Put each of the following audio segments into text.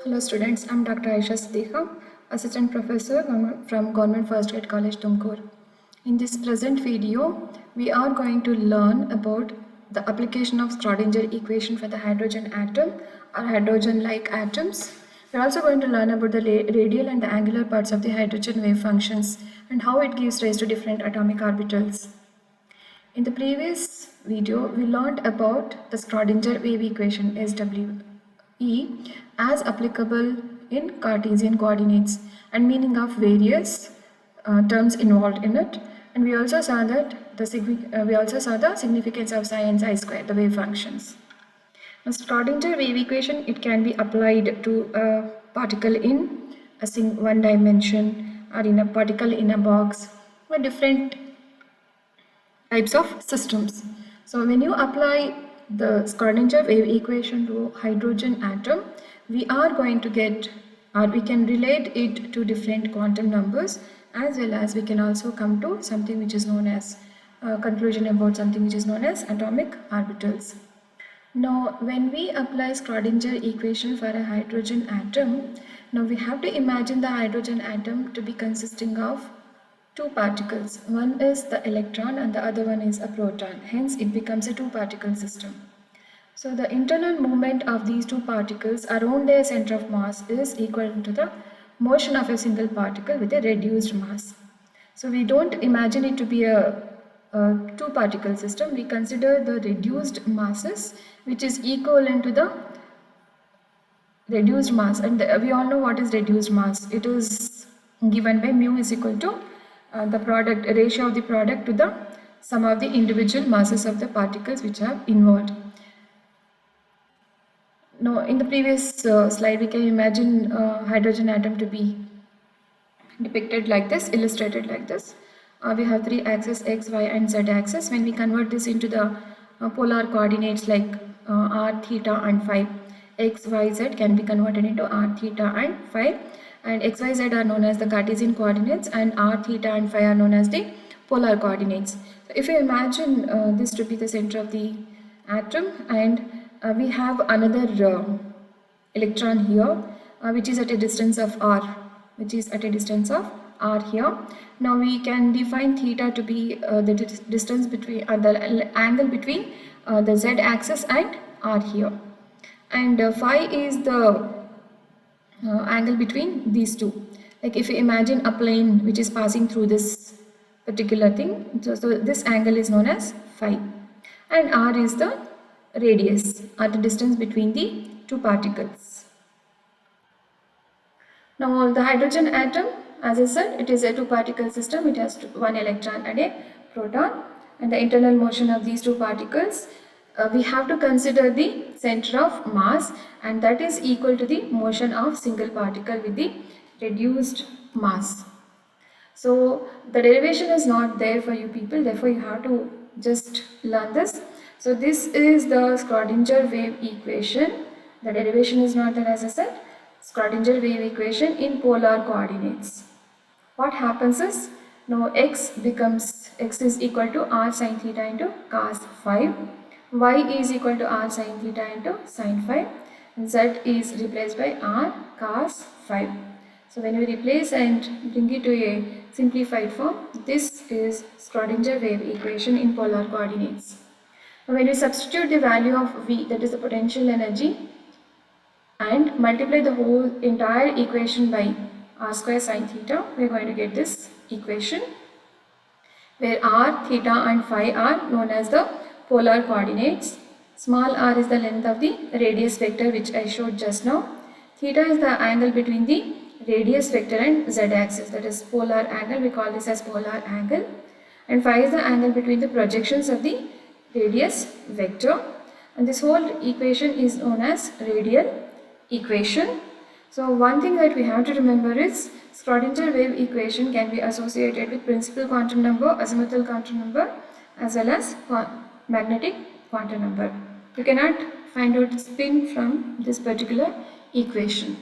Hello students, I'm Dr. Aisha Siddiqa, Assistant Professor from Government First Grade College, Tumkur. In this present video, we are going to learn about the application of Schrodinger equation for the hydrogen atom or hydrogen-like atoms. We're also going to learn about the radial and the angular parts of the hydrogen wave functions and how it gives rise to different atomic orbitals. In the previous video, we learned about the Schrodinger wave equation SWE as applicable in Cartesian coordinates and meaning of various terms involved in it. And we also saw that the significance of psi and psi square, the wave functions. Now, Schrodinger wave equation, it can be applied to a particle in a one dimension or in a particle in a box or different types of systems. So when you apply the Schrodinger wave equation to hydrogen atom, we are going to get, or we can relate it to different quantum numbers, as well as we can also come to something which is known as conclusion about something which is known as atomic orbitals. Now when we apply Schrodinger equation for a hydrogen atom, now we have to imagine the hydrogen atom to be consisting of two particles. One is the electron and the other one is a proton. Hence it becomes a two-particle system. So the internal movement of these two particles around their center of mass is equal to the motion of a single particle with a reduced mass. So we don't imagine it to be a two-particle system. We consider the reduced masses which is equivalent to the reduced mass, and we all know what is reduced mass. It is given by mu is equal to the product ratio of the product to the sum of the individual masses of the particles which are involved. Now in the previous slide we can imagine hydrogen atom to be depicted like this, illustrated like this. We have three axes, x, y and z axis. When we convert this into the polar coordinates like r, theta and phi, x, y, z can be converted into r, theta and phi, and x, y, z are known as the Cartesian coordinates and r, theta and phi are known as the polar coordinates. So if you imagine this to be the center of the atom, and we have another electron here which is at a distance of r, here. Now we can define theta to be the distance between the angle between the z axis and r here, and phi is the angle between these two. Like if you imagine a plane which is passing through this particular thing, so this angle is known as phi, and r is the radius at the distance between the two particles. Now the hydrogen atom, as I said, it is a two-particle system. It has one electron and a proton, and the internal motion of these two particles, we have to consider the center of mass, and that is equal to the motion of single particle with the reduced mass. So the derivation is not there for you people, therefore you have to just learn this. So this is the Schrodinger wave equation. The derivation is not there, as I said. Schrodinger wave equation in polar coordinates. What happens is, now x is equal to r sin theta into cos phi, y is equal to r sin theta into sin phi, and z is replaced by r cos phi. So when we replace and bring it to a simplified form, this is Schrodinger wave equation in polar coordinates. Now when we substitute the value of V, that is the potential energy, and multiply the whole entire equation by r square sin theta, we are going to get this equation where r, theta and phi are known as the polar coordinates. Small r is the length of the radius vector which I showed just now. Theta is the angle between the radius vector and z axis, that is polar angle, we call this as polar angle, and phi is the angle between the projections of the radius vector, and this whole equation is known as radial equation. So one thing that we have to remember is Schrodinger wave equation can be associated with principal quantum number, azimuthal quantum number, as well as magnetic quantum number. You cannot find out spin from this particular equation.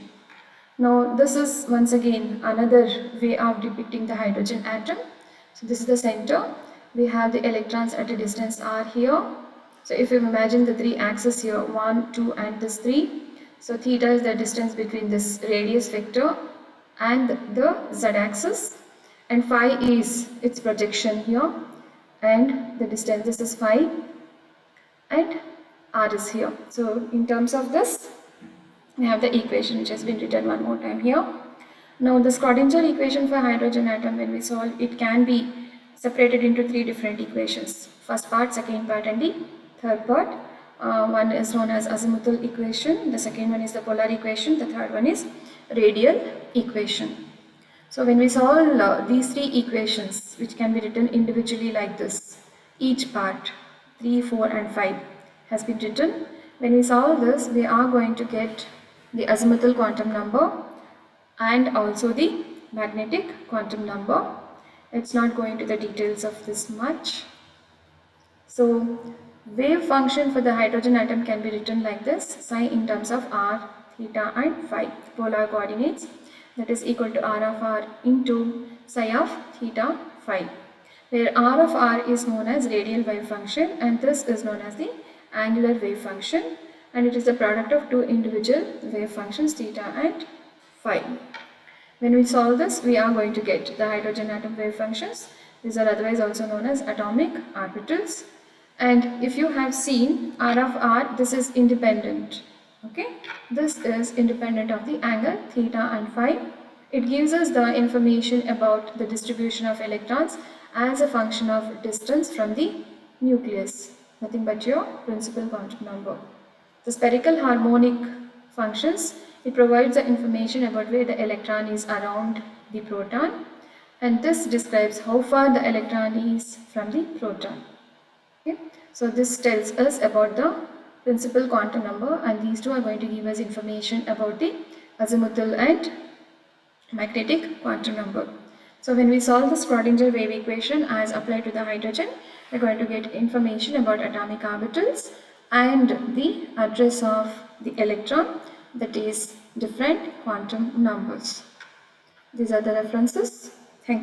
Now this is once again another way of depicting the hydrogen atom. So this is the center. We have the electrons at a distance r here. So if you imagine the three axes here, 1, 2 and this 3. So theta is the distance between this radius vector and the z-axis, and phi is its projection here, and the distance, this is phi, and r is here. So in terms of this, we have the equation which has been written one more time here. Now the Schrodinger equation for hydrogen atom, when we solve it, can be separated into three different equations. First part, second part, and the third part. One is known as azimuthal equation, the second one is the polar equation, the third one is radial equation. So when we solve these three equations, which can be written individually like this, each part 3, 4 and 5 has been written. When we solve this, we are going to get the azimuthal quantum number and also the magnetic quantum number. It's not going to the details of this much. So wave function for the hydrogen atom can be written like this: psi in terms of r, theta and phi, polar coordinates, that is equal to r of r into psi of theta phi, where r of r is known as radial wave function and this is known as the angular wave function, and it is the product of two individual wave functions theta and phi. When we solve this, we are going to get the hydrogen atom wave functions. These are otherwise also known as atomic orbitals. And if you have seen r of r, this is independent. Okay, this is independent of the angle theta and phi. It gives us the information about the distribution of electrons as a function of distance from the nucleus, nothing but your principal quantum number. The spherical harmonic functions, it provides the information about where the electron is around the proton, and this describes how far the electron is from the proton. Okay. So this tells us about the principal quantum number, and these two are going to give us information about the azimuthal and magnetic quantum number. So when we solve the Schrodinger wave equation as applied to the hydrogen, we are going to get information about atomic orbitals and the address of the electron, that is different quantum numbers. These are the references. Thank you.